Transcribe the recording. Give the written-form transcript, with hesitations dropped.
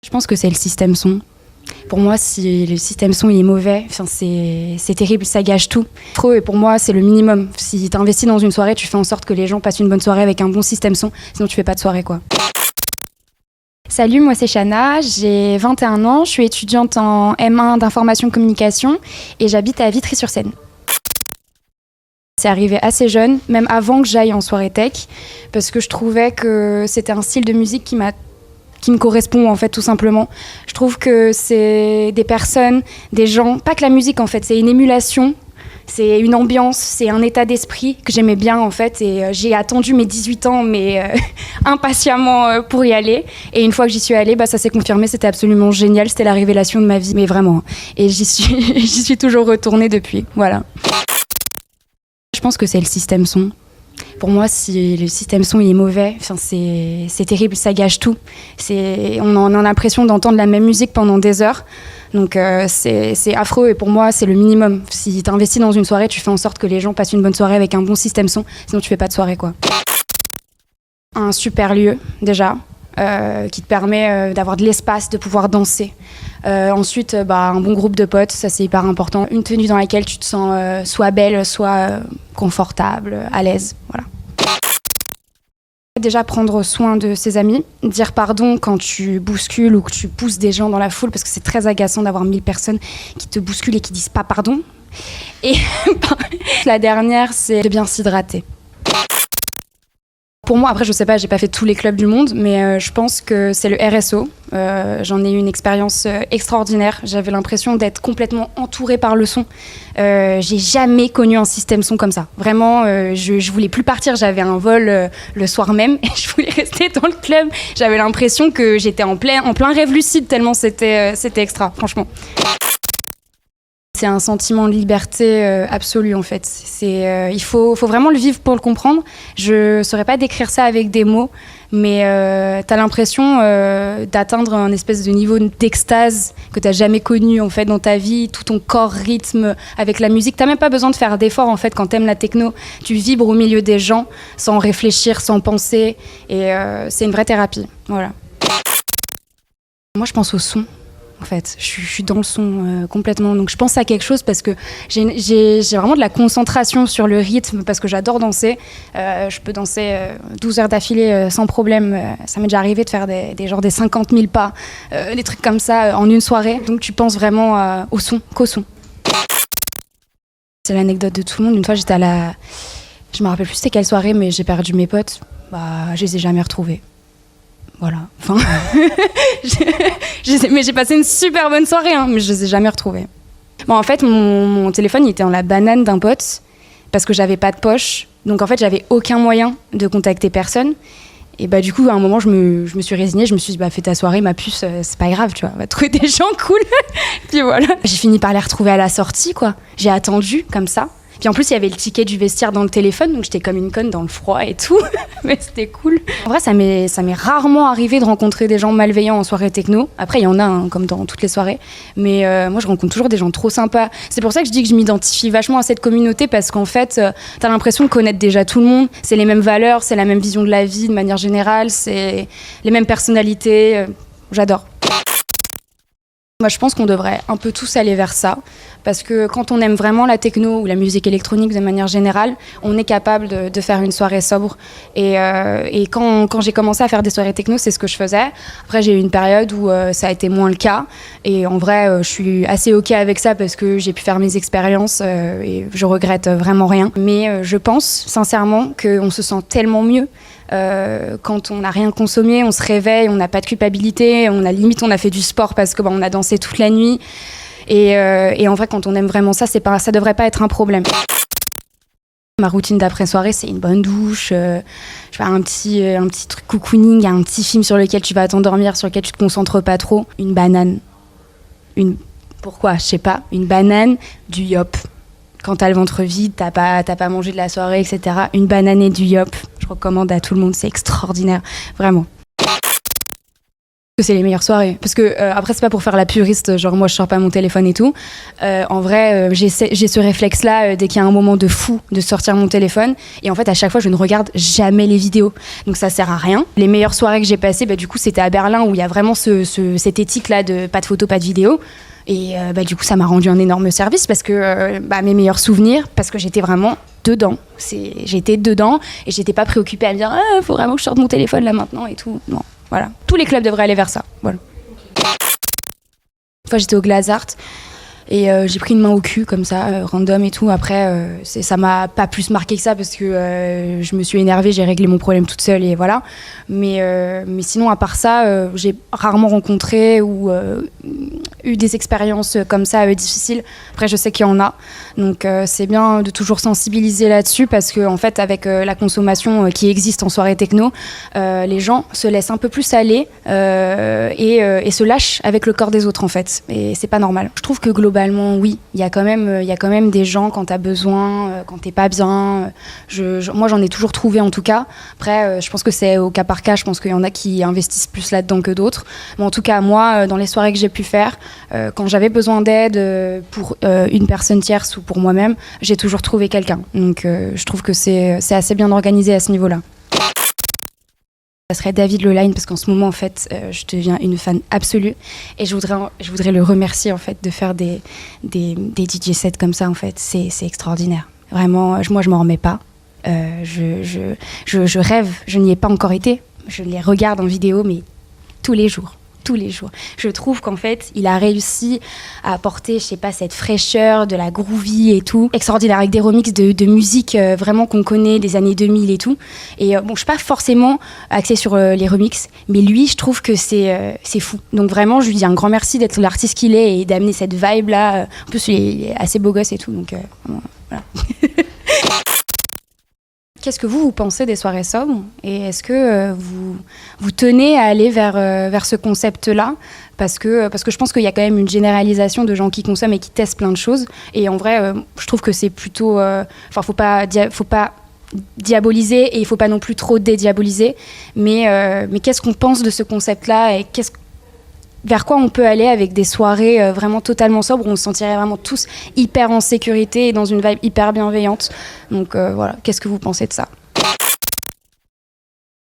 Je pense que c'est le système son. Pour moi, si le système son il est mauvais, c'est terrible, ça gâche tout. Et pour moi, c'est le minimum. Si tu investis dans une soirée, tu fais en sorte que les gens passent une bonne soirée avec un bon système son, sinon tu fais pas de soirée, quoi. Salut, moi c'est Chana, j'ai 21 ans, je suis étudiante en M1 d'information communication et j'habite à Vitry-sur-Seine. C'est arrivé assez jeune, même avant que j'aille en soirée tech, parce que je trouvais que c'était un style de musique qui me correspond en fait, tout simplement. Je trouve que c'est des personnes, des gens, pas que la musique en fait, c'est une émulation, c'est une ambiance, c'est un état d'esprit que j'aimais bien en fait, et j'ai attendu mes 18 ans mais impatiemment pour y aller, et une fois que j'y suis allée, ça s'est confirmé, c'était absolument génial, c'était la révélation de ma vie, mais vraiment, et j'y suis toujours retournée depuis, voilà. Je pense que c'est le système son. Pour moi, si le système son il est mauvais, c'est terrible, ça gâche tout. On a l'impression d'entendre la même musique pendant des heures. Donc c'est affreux et pour moi, c'est le minimum. Si tu investis dans une soirée, tu fais en sorte que les gens passent une bonne soirée avec un bon système son, sinon tu fais pas de soirée, quoi. Un super lieu, déjà, qui te permet d'avoir de l'espace, de pouvoir danser. Ensuite, un bon groupe de potes, ça c'est hyper important. Une tenue dans laquelle tu te sens soit belle, soit confortable, à l'aise, voilà. Déjà prendre soin de ses amis, dire pardon quand tu bouscules ou que tu pousses des gens dans la foule, parce que c'est très agaçant d'avoir 1000 personnes qui te bousculent et qui disent pas pardon. Et la dernière, c'est de bien s'hydrater. Pour moi, après, je sais pas, j'ai pas fait tous les clubs du monde, mais je pense que c'est le RSO. J'en ai eu une expérience extraordinaire. J'avais l'impression d'être complètement entourée par le son. J'ai jamais connu un système son comme ça. Vraiment, je voulais plus partir. J'avais un vol le soir même et je voulais rester dans le club. J'avais l'impression que j'étais en plein rêve lucide tellement c'était extra, franchement. C'est un sentiment de liberté absolue en fait. Il faut vraiment le vivre pour le comprendre. Je ne saurais pas décrire ça avec des mots, mais tu as l'impression d'atteindre un espèce de niveau d'extase que tu n'as jamais connu en fait, dans ta vie. Tout ton corps rythme avec la musique. Tu n'as même pas besoin de faire d'efforts en fait, quand tu aimes la techno. Tu vibres au milieu des gens sans réfléchir, sans penser. Et c'est une vraie thérapie. Voilà. Moi, je pense au son. En fait, je suis dans le son complètement, donc je pense à quelque chose parce que j'ai vraiment de la concentration sur le rythme parce que j'adore danser. Je peux danser 12 heures d'affilée sans problème. Ça m'est déjà arrivé de faire des 50 000 pas, des trucs comme ça en une soirée. Donc tu penses vraiment au son, qu'au son. C'est l'anecdote de tout le monde. Une fois, j'étais je me rappelle plus c'était quelle soirée, mais j'ai perdu mes potes. Je les ai jamais retrouvés. Voilà, enfin, mais j'ai passé une super bonne soirée, hein, mais je les ai jamais retrouvés. En fait, mon téléphone il était dans la banane d'un pote parce que j'avais pas de poche, donc en fait j'avais aucun moyen de contacter personne. Et du coup, à un moment, je me suis résignée, je me suis dit, fais ta soirée, ma puce, c'est pas grave, tu vois, on va trouver des gens cool. Puis voilà, j'ai fini par les retrouver à la sortie, quoi. J'ai attendu comme ça. Puis en plus, il y avait le ticket du vestiaire dans le téléphone, donc j'étais comme une conne dans le froid et tout. Mais c'était cool. En vrai, ça m'est rarement arrivé de rencontrer des gens malveillants en soirée techno. Après, il y en a, hein, comme dans toutes les soirées. Mais moi, je rencontre toujours des gens trop sympas. C'est pour ça que je dis que je m'identifie vachement à cette communauté, parce qu'en fait, t'as l'impression de connaître déjà tout le monde. C'est les mêmes valeurs, c'est la même vision de la vie de manière générale, c'est les mêmes personnalités. J'adore. Moi, je pense qu'on devrait un peu tous aller vers ça, parce que quand on aime vraiment la techno ou la musique électronique de manière générale, on est capable de faire une soirée sobre. Et quand j'ai commencé à faire des soirées techno, c'est ce que je faisais. Après, j'ai eu une période où ça a été moins le cas. Et en vrai, je suis assez OK avec ça parce que j'ai pu faire mes expériences et je regrette vraiment rien. Mais je pense sincèrement qu'on se sent tellement mieux. Quand on n'a rien consommé, on se réveille, on n'a pas de culpabilité, on a fait du sport parce que on a dansé toute la nuit. Et en vrai, quand on aime vraiment ça, ça devrait pas être un problème. Ma routine d'après-soirée, c'est une bonne douche, je fais un petit truc cocooning, un petit film sur lequel tu vas t'endormir, sur lequel tu te concentres pas trop. Une banane. Pourquoi? Je sais pas. Une banane, du yop. Quand t'as le ventre vide, t'as pas mangé de la soirée, etc. Une banane et du yop. Je recommande à tout le monde, c'est extraordinaire, vraiment. C'est les meilleures soirées. Parce que, après, c'est pas pour faire la puriste, genre moi je sors pas mon téléphone et tout. En vrai, j'ai ce réflexe-là dès qu'il y a un moment de fou de sortir mon téléphone. Et en fait, à chaque fois, je ne regarde jamais les vidéos. Donc ça sert à rien. Les meilleures soirées que j'ai passées, du coup, c'était à Berlin où il y a vraiment cette éthique-là de pas de photos, pas de vidéos. Et du coup, ça m'a rendu un énorme service parce que mes meilleurs souvenirs, parce que j'étais vraiment dedans. J'étais dedans et j'étais pas préoccupée à me dire « faut vraiment que je sorte mon téléphone là maintenant et tout ». Non. Voilà. Tous les clubs devraient aller vers ça. Voilà. Une fois, j'étais au Glazart et j'ai pris une main au cul comme ça, random et tout. Après, ça m'a pas plus marqué que ça parce que je me suis énervée, j'ai réglé mon problème toute seule et voilà. Mais sinon, à part ça, j'ai rarement rencontré ou eu des expériences comme ça difficiles. Après, je sais qu'il y en a. Donc, c'est bien de toujours sensibiliser là-dessus parce qu'en fait, avec la consommation qui existe en soirée techno, les gens se laissent un peu plus aller et se lâchent avec le corps des autres, en fait. Et c'est pas normal. Je trouve que globalement, oui, il y a quand même des gens quand t'as besoin, quand t'es pas bien. Moi, j'en ai toujours trouvé, en tout cas. Après, je pense que c'est au cas par cas. Je pense qu'il y en a qui investissent plus là-dedans que d'autres. Mais en tout cas, moi, dans les soirées que j'ai pu faire, quand j'avais besoin d'aide pour une personne tierce ou pour moi-même, j'ai toujours trouvé quelqu'un. Donc je trouve que c'est assez bien organisé à ce niveau-là. Ça serait David Leline parce qu'en ce moment en fait je deviens une fan absolue et je voudrais le remercier en fait de faire des DJ sets comme ça en fait. C'est extraordinaire. Vraiment, moi je m'en remets pas. Je rêve, je n'y ai pas encore été. Je les regarde en vidéo mais tous les jours. Je trouve qu'en fait, il a réussi à apporter, je sais pas, cette fraîcheur, de la groovy et tout. Extraordinaire, avec des remixes de musique vraiment qu'on connaît des années 2000 et tout. Et je suis pas forcément axée sur les remixes, mais lui, je trouve que c'est fou. Donc vraiment, je lui dis un grand merci d'être l'artiste qu'il est et d'amener cette vibe-là. En plus, il est assez beau gosse et tout, donc voilà. Qu'est-ce que vous pensez des soirées sobres et est-ce que vous tenez à aller vers ce concept-là parce que je pense qu'il y a quand même une généralisation de gens qui consomment et qui testent plein de choses et en vrai je trouve que c'est plutôt faut pas diaboliser et il faut pas non plus trop dédiaboliser mais qu'est-ce qu'on pense de ce concept-là et vers quoi on peut aller avec des soirées vraiment totalement sobres où on se sentirait vraiment tous hyper en sécurité et dans une vibe hyper bienveillante. Donc voilà, qu'est-ce que vous pensez de ça ?